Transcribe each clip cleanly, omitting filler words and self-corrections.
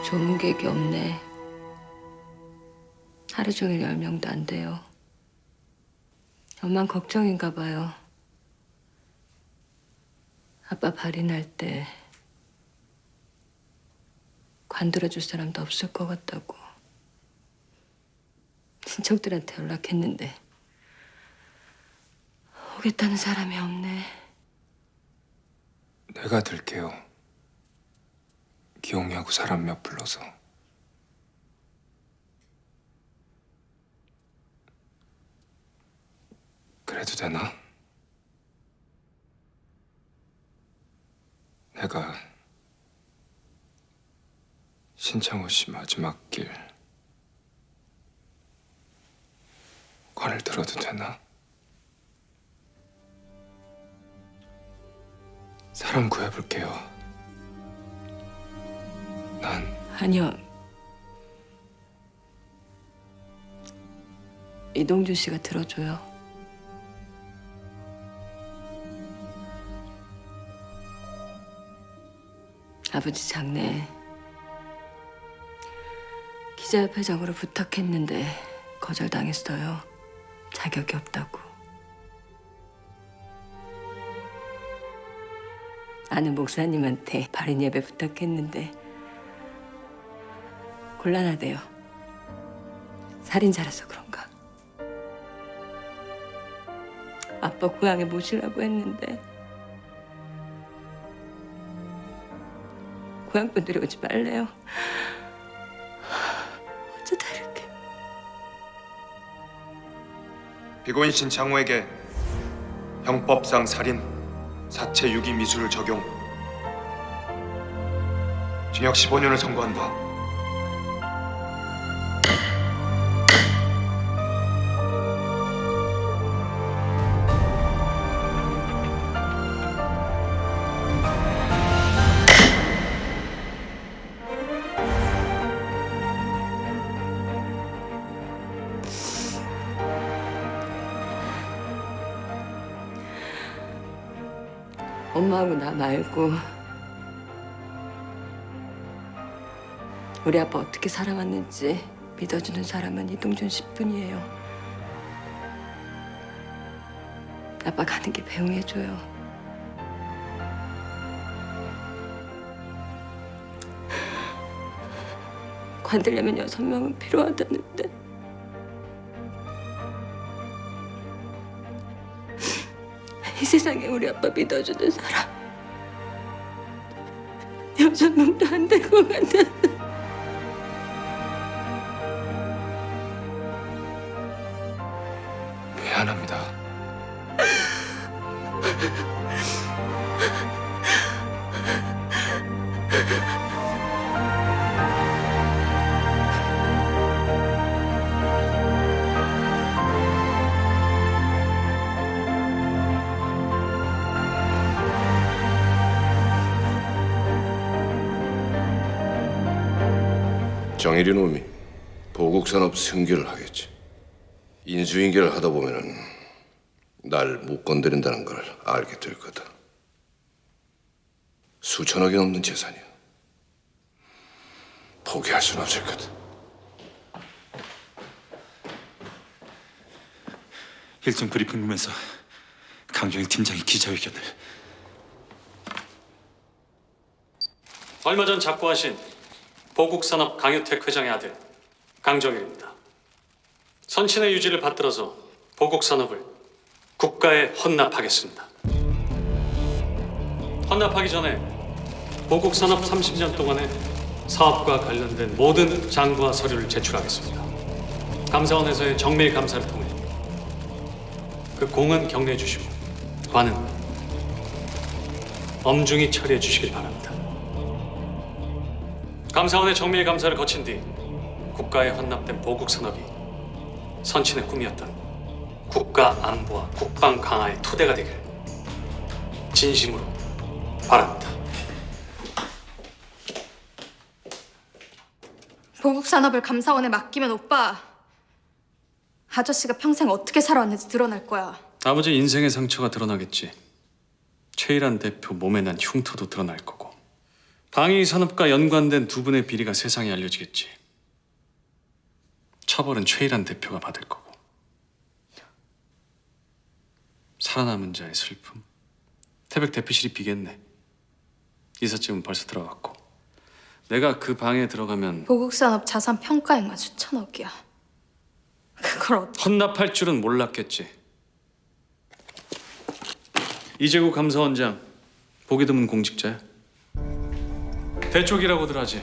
조문객이 없네. 하루 종일 10명도 안 돼요. 엄만 걱정인가 봐요. 아빠 발인할 때 관들어줄 사람도 없을 것 같다고. 친척들한테 연락했는데 오겠다는 사람이 없네. 내가 들게요. 기용이하고 사람 몇 불러서. 그래도 되나? 내가 신창호 씨 마지막 길 관을 들어도 되나? 사람 구해볼게요. 난 아니요. 이동준 씨가 들어줘요. 아버지 장례 기자협회장으로 부탁했는데 거절당했어요. 자격이 없다고. 아는 목사님한테 발인 예배 부탁했는데 곤란하대요. 살인자라서 그런가. 아빠 고향에 모시려고 했는데 고향 분들이 오지 말래요. 어쩌다 이렇게. 피고인 신창호에게 형법상 살인, 사체 유기 미수를 적용, 징역 15년을 선고한다. 엄마하고 나 말고 우리 아빠 어떻게 살아왔는지 믿어주는 사람은 이동준 씨뿐이에요. 아빠 가는 길 배웅해줘요. 관들려면 6명은 필요하다는데 이 세상에 우리 아빠 믿어주는 사람 6명도 안 될 것 같아. 미안합니다. 정일이 놈이 보국산업 승계를 하겠지. 인수인계를 하다 보면은 날 못 건드린다는 걸 알게 될 거다. 수천억이 넘는 재산이야. 포기할 수는 없을 거다. 1층 브리핑룸에서 강정일 팀장이 기자회견을. 얼마 전 잡고하신 보국산업 강유택 회장의 아들 강정일입니다. 선친의 유지를 받들어서 보국산업을 국가에 헌납하겠습니다. 헌납하기 전에 보국산업 30년 동안의 사업과 관련된 모든 장부와 서류를 제출하겠습니다. 감사원에서의 정밀 감사를 통해 그 공은 격려해 주시고 관은 엄중히 처리해 주시길 바랍니다. 감사원의 정밀 감사를 거친 뒤 국가에 헌납된 보국산업이 선친의 꿈이었던 국가 안보와 국방 강화의 토대가 되길 진심으로 바랍니다. 보국산업을 감사원에 맡기면 오빠 아저씨가 평생 어떻게 살아왔는지 드러날 거야. 아버지 인생의 상처가 드러나겠지. 최일한 대표 몸에 난 흉터도 드러날 거고. 방위 산업과 연관된 두 분의 비리가 세상에 알려지겠지. 처벌은 최일한 대표가 받을 거고. 살아남은 자의 슬픔. 태백 대표실이 비겠네. 이삿짐은 벌써 들어갔고. 내가 그 방에 들어가면 보국산업 자산 평가액만 수천억이야. 그걸 헌납할 줄은 몰랐겠지. 이재국 감사원장 보기 드문 공직자야. 대쪽이라고들 하지.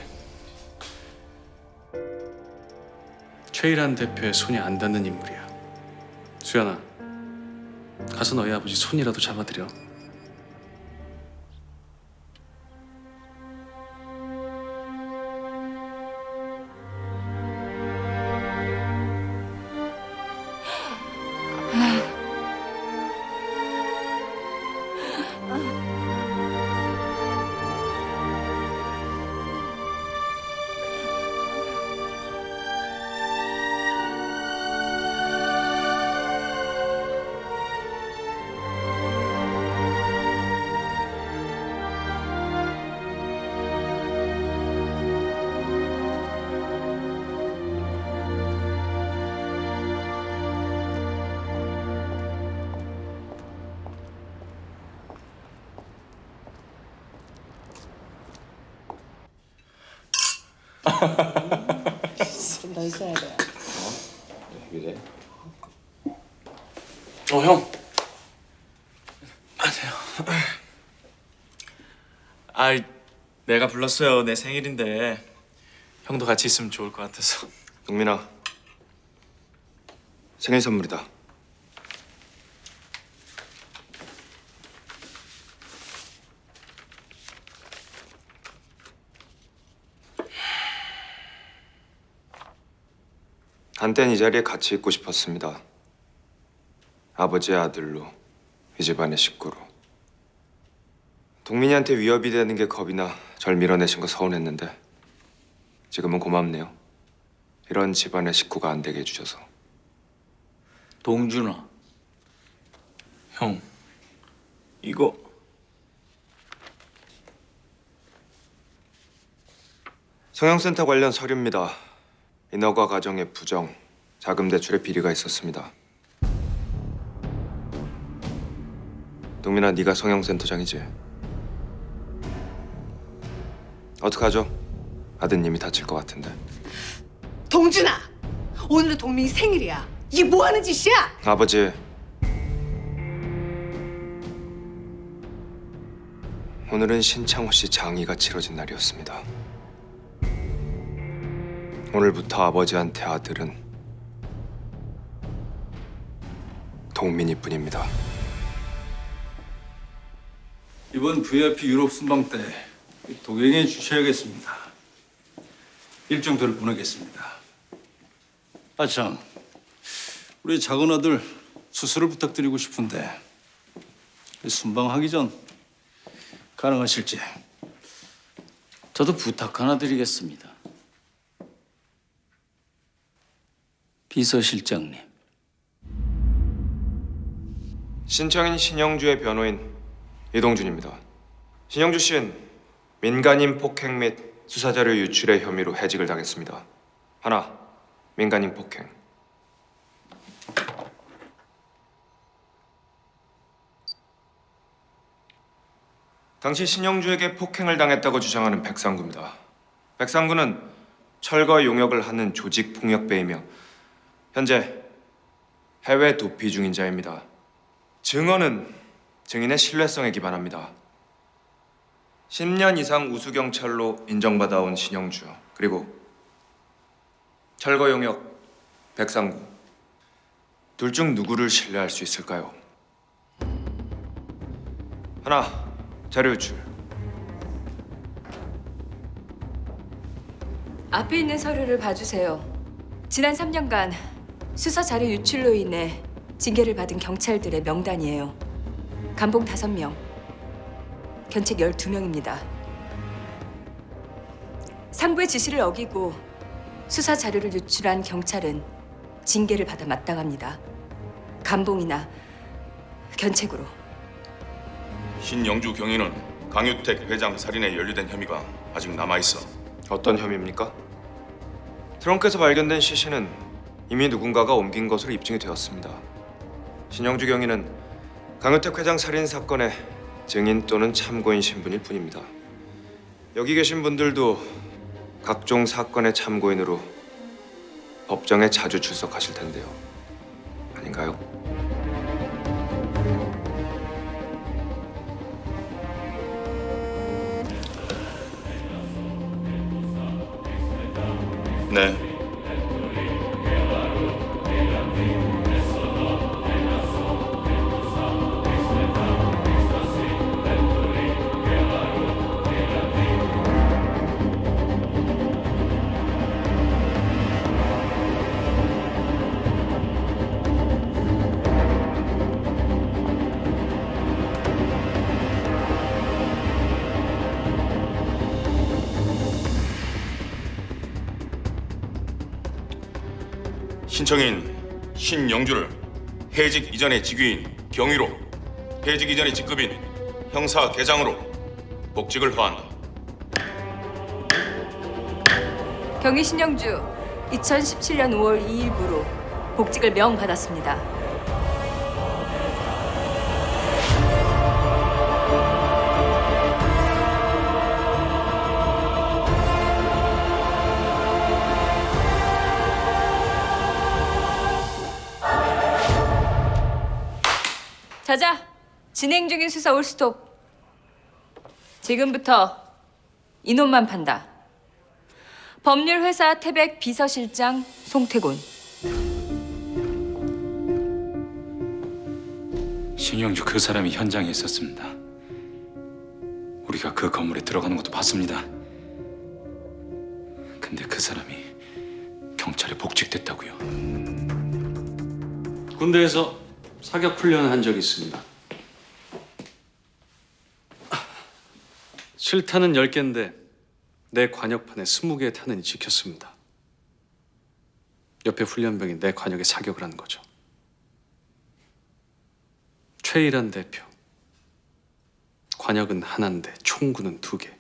최일한 대표의 손이 안 닿는 인물이야. 수연아, 가서 너희 아버지 손이라도 잡아드려. 그래? 형. 아, 내가 불렀어요. 내 생일인데 형도 같이 있으면 좋을 것 같아서. 동민아, 생일 선물이다. 한땐 이 자리에 같이 있고 싶었습니다. 아버지의 아들로, 이 집안의 식구로. 동민이한테 위협이 되는 게 겁이 나 절 밀어내신 거 서운했는데 지금은 고맙네요. 이런 집안의 식구가 안 되게 해주셔서. 동준아. 형. 이거 성형센터 관련 서류입니다. 인허가 과정의 부정, 자금 대출에 비리가 있었습니다. 동민아, 네가 성형센터장이지? 어떡하죠? 아드님이 다칠 것 같은데. 동준아, 오늘은 동민이 생일이야. 이게 뭐 하는 짓이야? 아버지, 오늘은 신창호 씨 장의가 치러진 날이었습니다. 오늘부터 아버지한테 아들은 동민이뿐입니다. 이번 VIP 유럽 순방 때 동행해 주셔야겠습니다. 일정표를 보내겠습니다. 아 참, 우리 작은 아들 수술을 부탁드리고 싶은데 순방하기 전 가능하실지. 저도 부탁 하나 드리겠습니다. 비서실장님. 신청인 신영주의 변호인 이동준입니다. 신영주 씨는 민간인 폭행 및 수사자료 유출의 혐의로 해직을 당했습니다. 하나, 민간인 폭행. 당시 신영주에게 폭행을 당했다고 주장하는 백상구입니다. 백상구는 철거 용역을 하는 조직 폭력배이며 현재 해외 도피 중인 자입니다. 증언은 증인의 신뢰성에 기반합니다. 10년 이상 우수경찰로 인정받아온 신영주, 그리고 철거 용역 백상구, 둘 중 누구를 신뢰할 수 있을까요? 하나, 자료 유출. 앞에 있는 서류를 봐주세요. 지난 3년간 수사 자료 유출로 인해 징계를 받은 경찰들의 명단이에요. 감봉 5명, 견책 12명입니다. 상부의 지시를 어기고 수사 자료를 유출한 경찰은 징계를 받아 마땅합니다. 감봉이나 견책으로. 신영주 경위는 강유택 회장 살인에 연루된 혐의가 아직 남아 있어. 어떤 혐의입니까? 트렁크에서 발견된 시신은 이미 누군가가 옮긴 것으로 입증이 되었습니다. 신영주 경위는 강효택 회장 살인 사건의 증인 또는 참고인 신분일 뿐입니다. 여기 계신 분들도 각종 사건의 참고인으로 법정에 자주 출석하실 텐데요. 아닌가요? 네. 신청인 신영주를 해직 이전의 직위인 경위로 해직 이전의 직급인 형사 계장으로 복직을 허한다. 경위 신영주 2017년 5월 2일부로 복직을 명받았습니다. 자자, 진행 중인 수사 올스톱. 지금부터 인원만 판다. 법률회사 태백 비서실장 송태곤. 신영주 그 사람이 현장에 있었습니다. 우리가 그 건물에 들어가는 것도 봤습니다. 근데 그 사람이 경찰에 복직됐다고요. 군대에서 사격 훈련을 한 적이 있습니다. 실탄은 10개인데 내 관역판에 20개의 탄은이 찍혔습니다. 옆에 훈련병이 내 관역에 사격을 한 거죠. 최일한 대표. 관역은 하나인데 총구는 2개.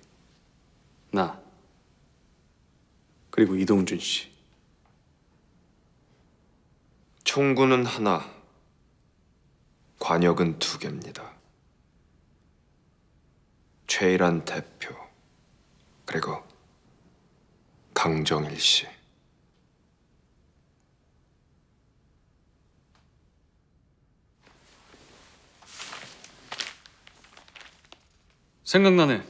나 그리고 이동준 씨. 총구는 하나, 관역은 2개입니다. 최일한 대표, 그리고 강정일 씨. 생각나네.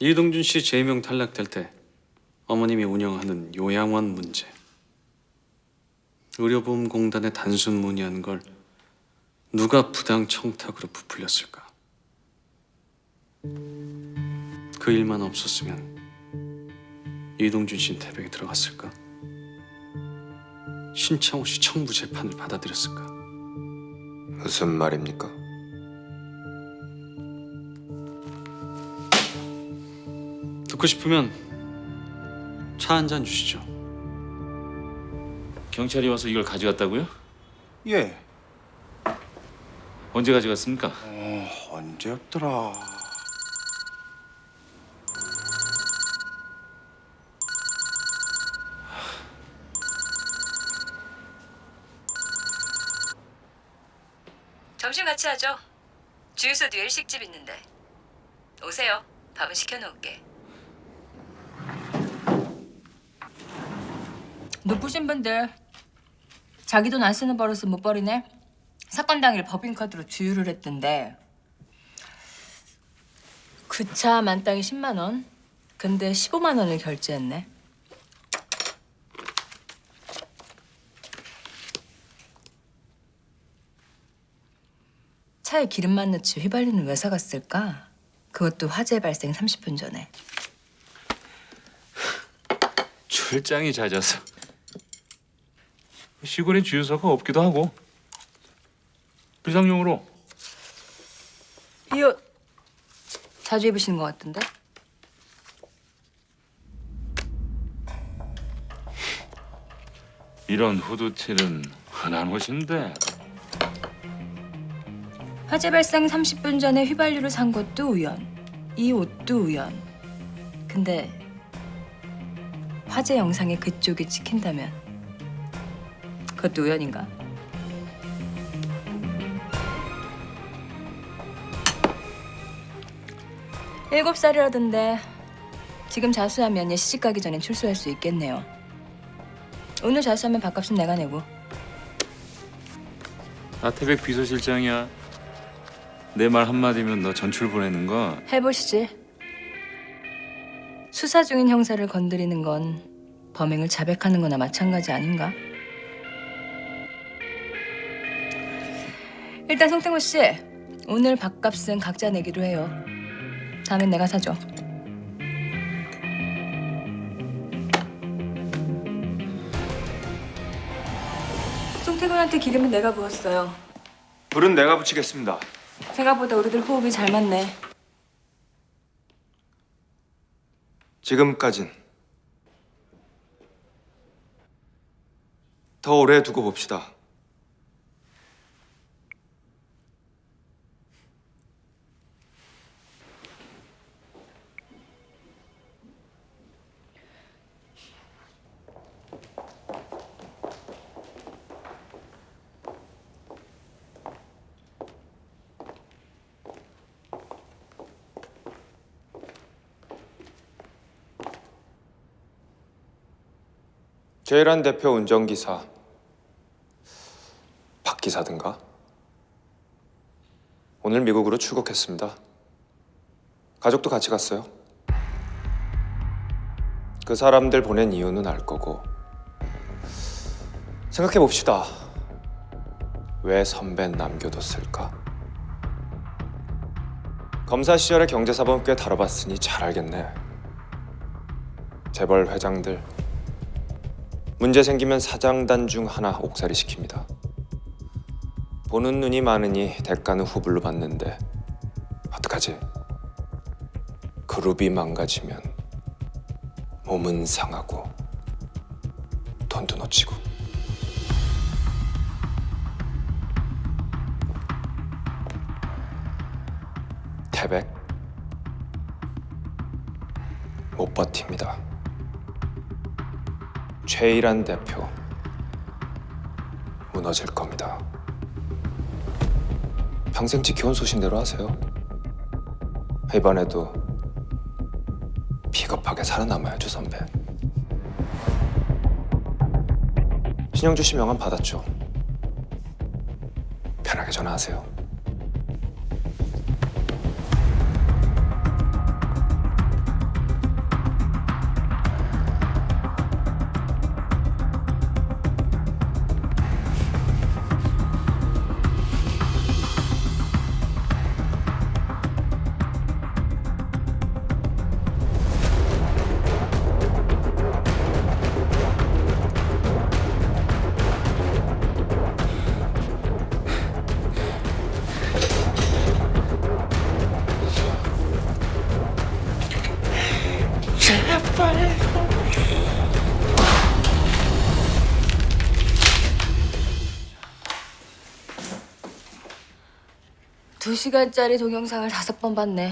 이동준 씨 제명 탈락될 때 어머님이 운영하는 요양원 문제. 의료보험공단에 단순 문의한 걸 누가 부당 청탁으로 부풀렸을까? 그 일만 없었으면 이동준 씨는 태백에 들어갔을까? 신창호 씨 청부 재판을 받아들였을까? 무슨 말입니까? 듣고 싶으면 차 한 잔 주시죠. 경찰이 와서 이걸 가져갔다고요? 예. 언제 가져갔습니까? 언제였더라? 점심 같이 하죠. 주유소 뒤에 일식집 있는데. 오세요. 밥은 시켜놓을게. 높으신 분들 자기 돈 안 쓰는 버릇은 못 버리네. 사건 당일 법인카드로 주유를 했던데 그 차 만땅이 10만 원. 근데 15만 원을 결제했네. 차에 기름만 넣지 휘발유는 왜 사갔을까? 그것도 화재 발생 30분 전에. 출장이 잦아서 시골엔 주유소가 없기도 하고 비상용으로. 이 옷 자주 입으시는 것 같던데? 이런 후드티는 흔한 옷인데 화재 발생 30분 전에 휘발유를 산 것도 우연. 이 옷도 우연. 근데 화재 영상에 그쪽이 찍힌다면 그것도 우연인가? 일곱 살이라던데 지금 자수하면 얘 시집 가기 전엔 출소할 수 있겠네요. 오늘 자수하면 밥값은 내가 내고. 나태백 비서실장이야. 내 말 한마디면 너 전출 보내는 거. 해보시지. 수사 중인 형사를 건드리는 건 범행을 자백하는 거나 마찬가지 아닌가? 일단 송태곤 씨, 오늘 밥값은 각자 내기로 해요. 다음엔 내가 사줘. 송태곤한테 기름은 내가 부었어요. 불은 내가 붙이겠습니다. 생각보다 우리들 호흡이 잘 맞네. 지금까진. 더 오래 두고 봅시다. 제일한 대표 운전기사 박 기사든가 오늘 미국으로 출국했습니다. 가족도 같이 갔어요. 그 사람들 보낸 이유는 알 거고 생각해 봅시다. 왜 선배 남겨뒀을까? 검사 시절에 경제사범 꽤 다뤄봤으니 잘 알겠네. 재벌 회장들 문제 생기면 사장단 중 하나 옥살이 시킵니다. 보는 눈이 많으니 대가는 후불로 받는데 어떡하지? 그룹이 망가지면 몸은 상하고 돈도 놓치고. 태백 못 버팁니다. 최일한 대표 무너질 겁니다. 평생 지켜온 소신대로 하세요. 이번에도 비겁하게 살아남아야죠, 선배. 신영주 씨 명함 받았죠? 편하게 전화하세요. 두 시간짜리 동영상을 5번 봤네.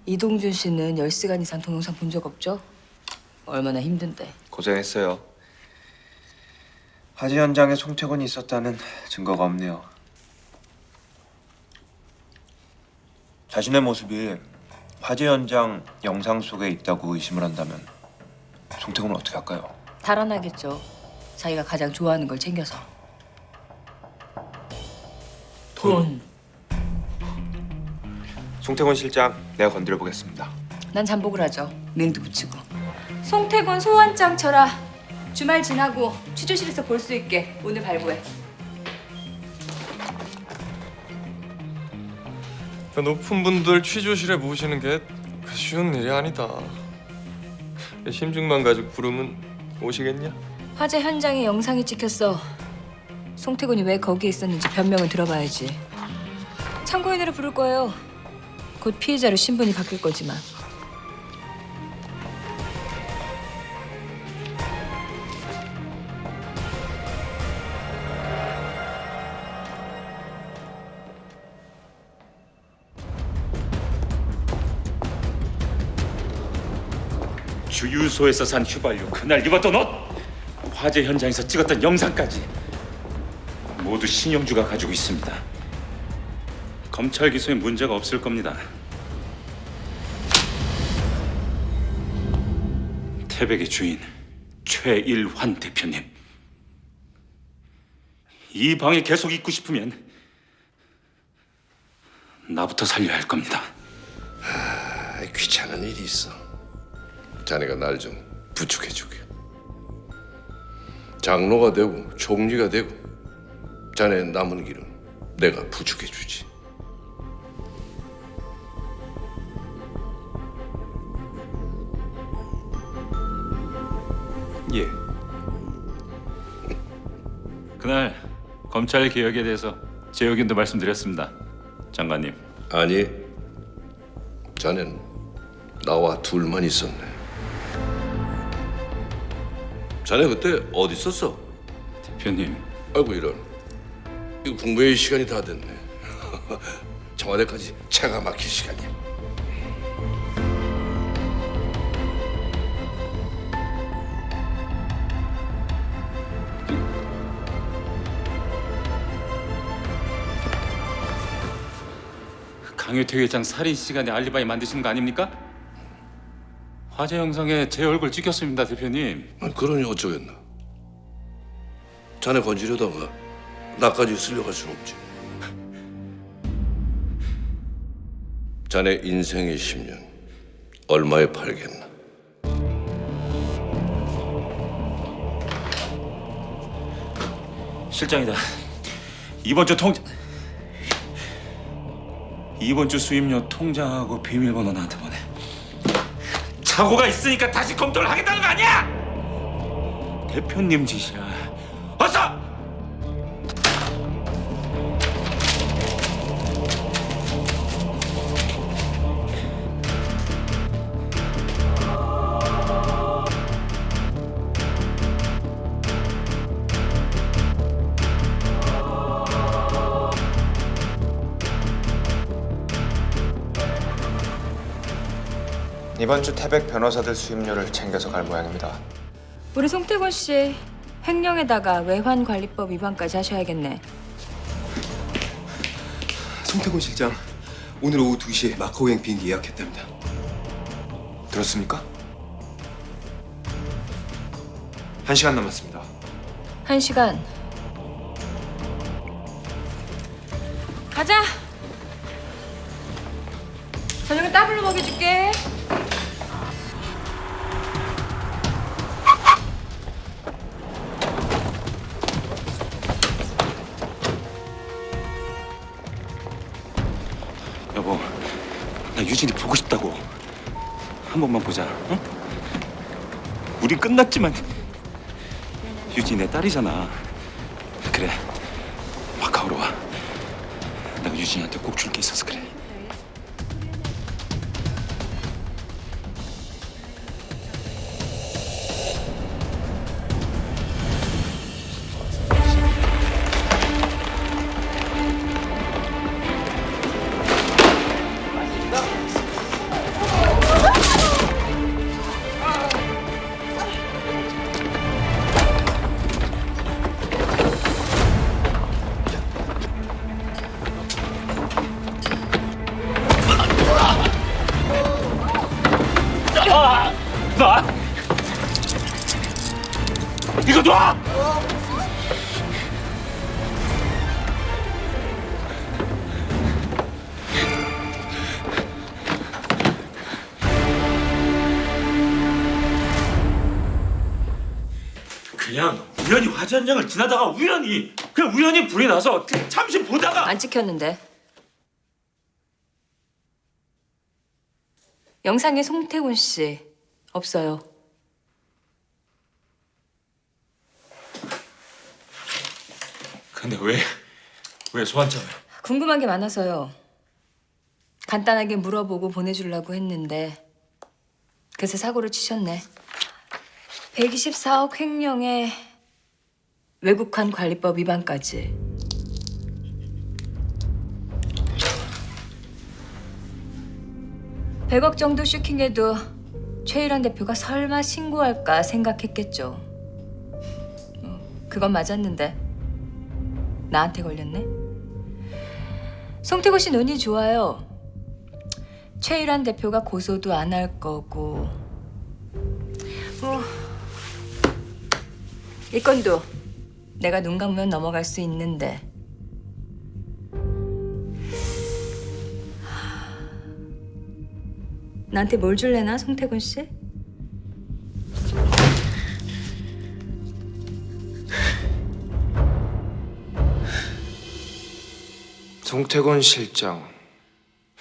이동준 씨는 10시간 이상 동영상 본 적 없죠? 얼마나 힘든데. 고생했어요. 화재 현장에 송태곤이 있었다는 증거가 없네요. 자신의 모습이 화재 현장 영상 속에 있다고 의심을 한다면 송태곤은 어떻게 할까요? 달아나겠죠. 자기가 가장 좋아하는 걸 챙겨서. 돈. 송태곤 실장, 내가 건드려 보겠습니다. 난 잠복을 하죠. 링도 붙이고. 송태곤 소환장 쳐라. 주말 지나고 취조실에서 볼 수 있게 오늘 발부해. 그 높은 분들 취조실에 모시는 게 쉬운 일이 아니다. 심증만 가지고 부르면 오시겠냐? 화재 현장에 영상이 찍혔어. 송태곤이 왜 거기에 있었는지 변명을 들어봐야지. 참고인으로 부를 거예요. 곧 피해자로 신분이 바뀔 거지만. 주유소에서 산 휘발유, 그날 입었던 옷, 화재 현장에서 찍었던 영상까지 모두 신영주가 가지고 있습니다. 검찰 기소에 문제가 없을 겁니다. 태백의 주인 최일환 대표님, 이 방에 계속 있고 싶으면 나부터 살려야 할 겁니다. 귀찮은 일이 있어. 자네가 날 좀 부축해주게. 장로가 되고 총리가 되고 자네 남은 길은 내가 부축해주지. 예. 그날 검찰 개혁에 대해서 제 의견도 말씀드렸습니다, 장관님. 아니, 자넨 나와 둘만 있었네. 자네 그때 어디 있었어? 대표님, 아이고 이런. 이거 공부의 시간이 다 됐네. 청와대까지 차가 막힐 시간이야. 강효태 회장 살인 시간에 알리바이 만드시는 거 아닙니까? 화재 영상에 제 얼굴 찍혔습니다, 대표님. 그러니 어쩌겠나. 자네 건지려다가 나까지 쓸려갈 순 없지. 자네 인생의 10년 얼마에 팔겠나? 실장이다. 이번 주 수입료 통장하고 비밀번호 나한테 보내. 착오가 있으니까 다시 검토를 하겠다는 거 아니야? 대표님 짓이야. 어서! 이번 주 태백 변호사들 수임료를 챙겨서 갈 모양입니다. 우리 송태곤 씨 횡령에다가 외환관리법 위반까지 하셔야겠네. 송태곤 실장, 오늘 오후 2시에 마카오행 비행기 예약했답니다. 들었습니까? 1시간 남았습니다. 1시간. 가자. 저녁에 따블로 먹여줄게. 여보, 나 유진이 보고 싶다고. 한 번만 보자, 응? 우린 끝났지만 유진이 내 딸이잖아. 그래, 마카오로 와. 내가 유진이한테 꼭 줄 게 있어서 그래. 나! 이거 놔! 그냥 우연히 화재 현장을 지나다가 우연히 불이 나서 잠시 보다가 안 찍혔는데. 영상에 송태곤 씨 없어요. 근데 왜 소환장을? 궁금한 게 많아서요. 간단하게 물어보고 보내주려고 했는데 그새 사고를 치셨네. 124억 횡령에 외국환 관리법 위반까지. $100억 정도 슈킹해도 최일환 대표가 설마 신고할까 생각했겠죠. 그건 맞았는데 나한테 걸렸네. 송태곤 씨 눈이 좋아요. 최일환 대표가 고소도 안 할 거고. 이 건도 내가 눈 감으면 넘어갈 수 있는데. 나한테 뭘 줄래나, 송태곤 씨? 송태곤 실장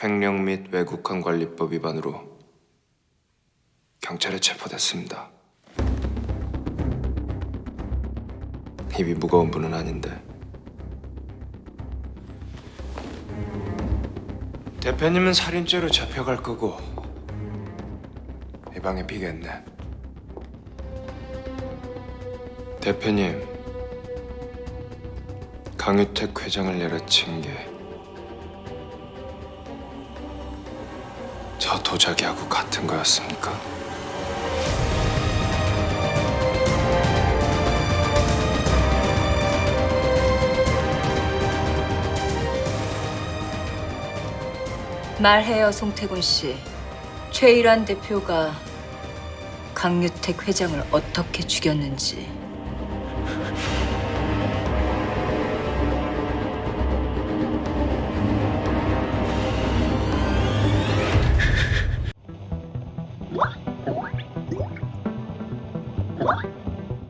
횡령 및 외국환 관리법 위반으로 경찰에 체포됐습니다. 입이 무거운 분은 아닌데. 대표님은 살인죄로 잡혀갈 거고 이 방에 비겠네. 대표님, 강유택 회장을 내려친 게 저 도자기하고 같은 거였습니까? 말해요, 송태곤 씨. 최일환 대표가 강유택 회장을 어떻게 죽였는지.